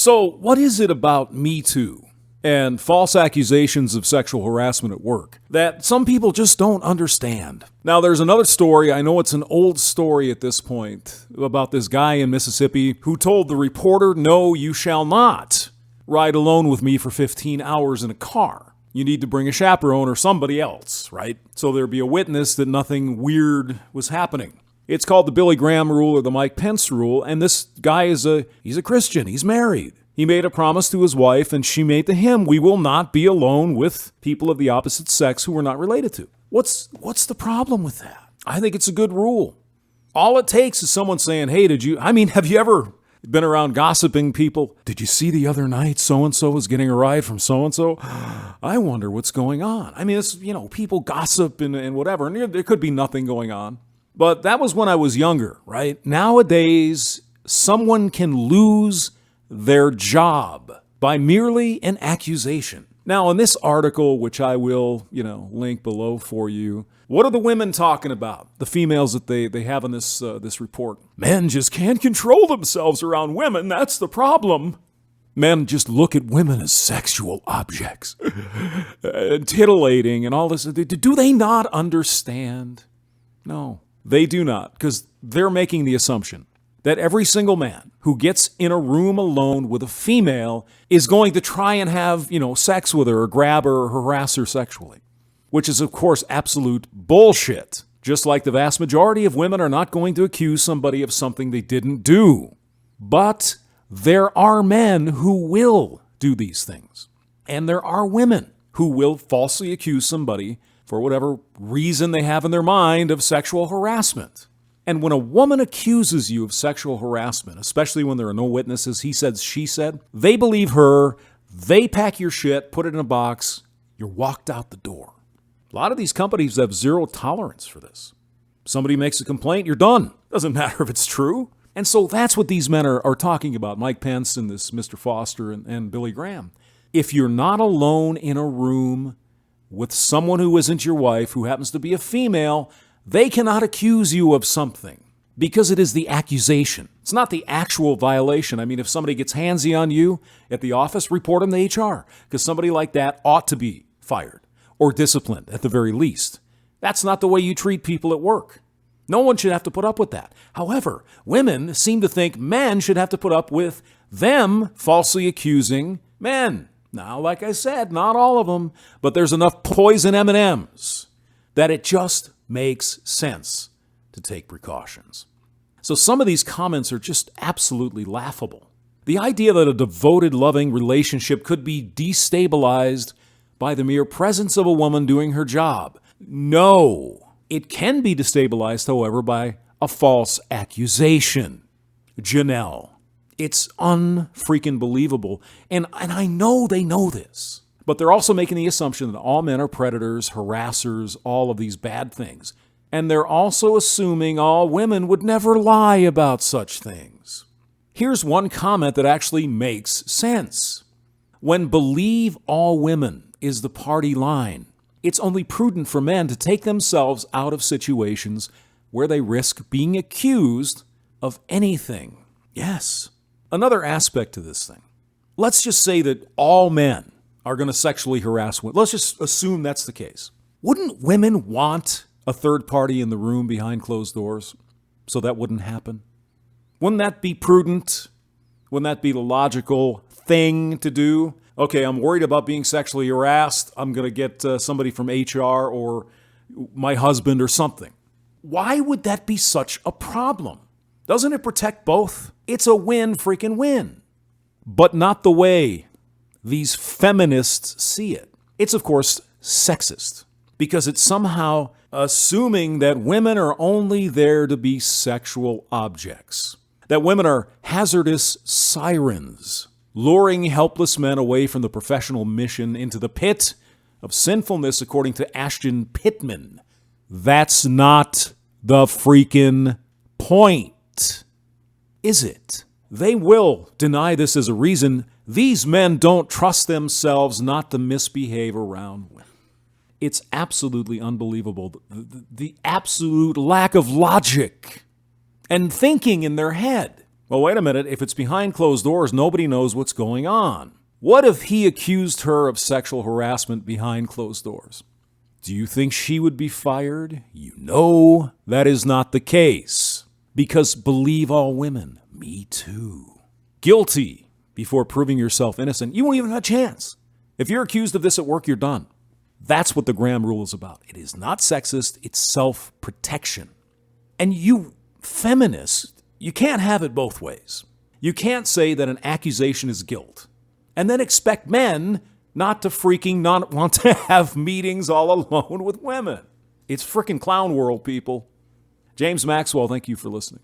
So what is it about Me Too and false accusations of sexual harassment at work that some people just don't understand? Now, there's another story, I know it's an old story at this point, about this guy in Mississippi who told the reporter, "No, you shall not ride alone with me for 15 hours in a car. You need to bring a chaperone or somebody else," right? So there'd be a witness that nothing weird was happening. It's called the Billy Graham rule or the Mike Pence rule, and this guy he's a Christian, he's married. He made a promise to his wife, and she made to him, "We will not be alone with people of the opposite sex who we're not related to." What's the problem with that? I think it's a good rule. All it takes is someone saying, "Hey, have you ever been around gossiping people? Did you see the other night so-and-so was getting a ride from so-and-so? I wonder what's going on." I mean, it's, people gossip and whatever, and there could be nothing going on. But that was when I was younger, right? Nowadays, someone can lose their job by merely an accusation. Now, in this article, which I will, link below for you, what are the women talking about? The females that they have in this report. Men just can't control themselves around women. That's the problem. Men just look at women as sexual objects, titillating and all this. Do they not understand? No, they do not, because they're making the assumption that every single man who gets in a room alone with a female is going to try and have, sex with her or grab her or harass her sexually, which is, of course, absolute bullshit. Just like the vast majority of women are not going to accuse somebody of something they didn't do. But there are men who will do these things. And there are women who will falsely accuse somebody for whatever reason they have in their mind of sexual harassment. And when a woman accuses you of sexual harassment, especially when there are no witnesses, he said, she said, they believe her, they pack your shit, put it in a box, you're walked out the door. A lot of these companies have zero tolerance for this. Somebody makes a complaint, you're done. Doesn't matter if it's true. And so that's what these men are talking about, Mike Pence and this Mr. Foster and Billy Graham. If you're not alone in a room with someone who isn't your wife, who happens to be a female, they cannot accuse you of something because it is the accusation. It's not the actual violation. I mean, if somebody gets handsy on you at the office, report them to HR, because somebody like that ought to be fired or disciplined at the very least. That's not the way you treat people at work. No one should have to put up with that. However, women seem to think men should have to put up with them falsely accusing men. Now, like I said, not all of them, but there's enough poison M&Ms that it just makes sense to take precautions. So some of these comments are just absolutely laughable. The idea that a devoted, loving relationship could be destabilized by the mere presence of a woman doing her job. No. It can be destabilized, however, by a false accusation. Janelle. It's unfreaking believable. And I know they know this. But they're also making the assumption that all men are predators, harassers, all of these bad things. And they're also assuming all women would never lie about such things. Here's one comment that actually makes sense. When believe all women is the party line, it's only prudent for men to take themselves out of situations where they risk being accused of anything. Yes. Another aspect to this thing. Let's just say that all men are going to sexually harass women. Let's just assume that's the case. Wouldn't women want a third party in the room behind closed doors so that wouldn't happen? Wouldn't that be prudent? Wouldn't that be the logical thing to do? Okay, I'm worried about being sexually harassed. I'm going to get somebody from HR or my husband or something. Why would that be such a problem? Doesn't it protect both? It's a freaking win. But not the way these feminists see it. It's, of course, sexist because it's somehow assuming that women are only there to be sexual objects, that women are hazardous sirens, luring helpless men away from the professional mission into the pit of sinfulness, according to Ashton Pittman. That's not the freaking point, is it? They will deny this as a reason. These men don't trust themselves not to misbehave around women. It's absolutely unbelievable, the absolute lack of logic and thinking in their head. Well, wait a minute. If it's behind closed doors, nobody knows what's going on. What if he accused her of sexual harassment behind closed doors? Do you think she would be fired? You know that is not the case. Because believe all women, me too. Guilty before proving yourself innocent. You won't even have a chance. If you're accused of this at work, you're done. That's what the Graham Rule is about. It is not sexist, it's self-protection. And you feminists, you can't have it both ways. You can't say that an accusation is guilt and then expect men not to freaking not want to have meetings all alone with women. It's frickin' clown world, people. James Maxwell, thank you for listening.